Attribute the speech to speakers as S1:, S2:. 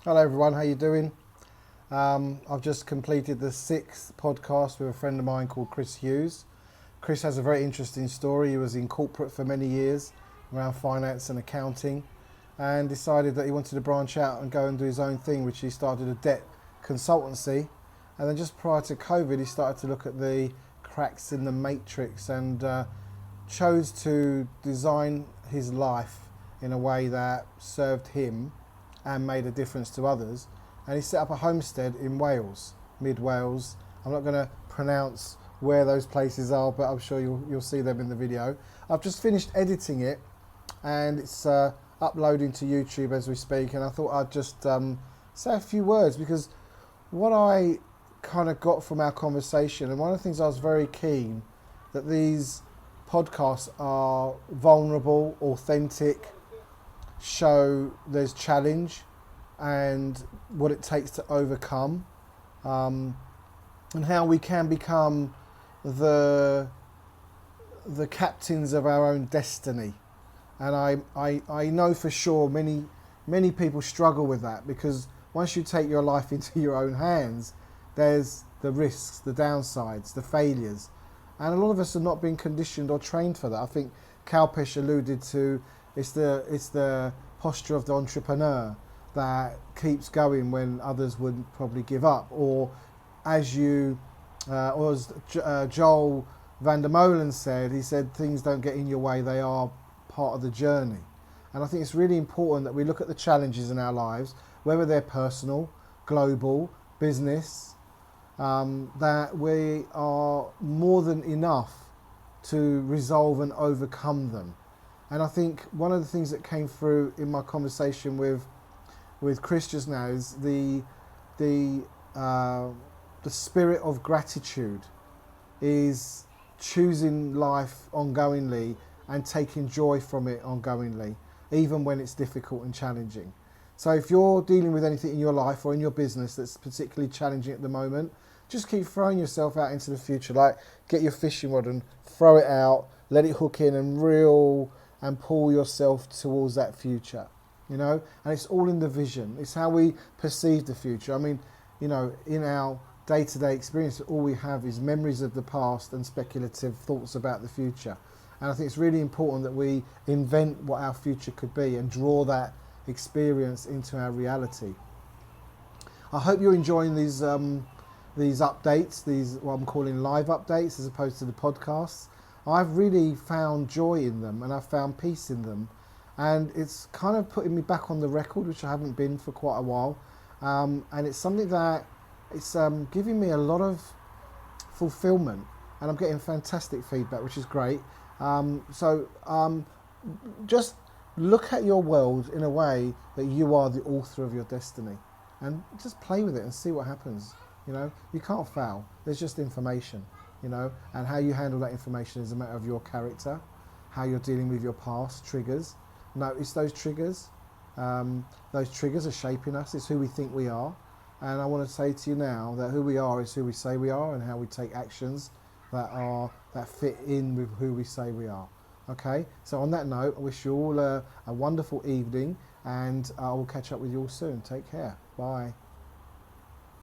S1: Hello everyone, how you doing? I've just completed the 6th podcast with a friend of mine called Chris Hughes. Chris has a very interesting story. He was in corporate for many years around finance and accounting and decided that he wanted to branch out and go and do his own thing, which he started a debt consultancy. And then just prior to COVID, he started to look at the cracks in the matrix and chose to design his life in a way that served him and made a difference to others. And he set up a homestead in Wales, mid Wales. I'm not going to pronounce where those places are, but I'm sure you'll see them in the video. I've just finished editing it and it's uploading to YouTube as we speak, and I thought I'd just say a few words, because what I kind of got from our conversation, and one of the things I was very keen, that these podcasts are vulnerable, authentic, show there's challenge and what it takes to overcome, and how we can become the captains of our own destiny. And I know for sure many people struggle with that, because once you take your life into your own hands, there's the risks, the downsides, the failures, and a lot of us are not being conditioned or trained for that. I think Kalpesh alluded to it's the posture of the entrepreneur that keeps going when others would probably give up, or as Joel van der Molen said, he said things don't get in your way, they are part of the journey. And I think it's really important that we look at the challenges in our lives, whether they're personal, global, business, that we are more than enough to resolve and overcome them. And I think one of the things that came through in my conversation with Chris just now is the spirit of gratitude, is choosing life ongoingly and taking joy from it ongoingly, even when it's difficult and challenging. So if you're dealing with anything in your life or in your business that's particularly challenging at the moment, just keep throwing yourself out into the future. Like, get your fishing rod and throw it out, let it hook in and reel and pull yourself towards that future, and it's all in the vision. It's how we perceive the future. I mean, in our day-to-day experience, all we have is memories of the past and speculative thoughts about the future. And I think it's really important that we invent what our future could be and draw that experience into our reality. I hope you're enjoying these updates, these what I'm calling live updates as opposed to the podcasts. I've really found joy in them, and I've found peace in them, and it's kind of putting me back on the record, which I haven't been for quite a while, and it's something that it's giving me a lot of fulfillment, and I'm getting fantastic feedback, which is great. Just look at your world in a way that you are the author of your destiny, and just play with it and see what happens. You can't fail. There's just information, and how you handle that information is a matter of your character, how you're dealing with your past triggers. Notice those triggers. Those triggers are shaping us. It's who we think we are. And I want to say to you now that who we are is who we say we are, and how we take actions that fit in with who we say we are. Okay? So on that note, I wish you all a wonderful evening, and I will catch up with you all soon. Take care. Bye.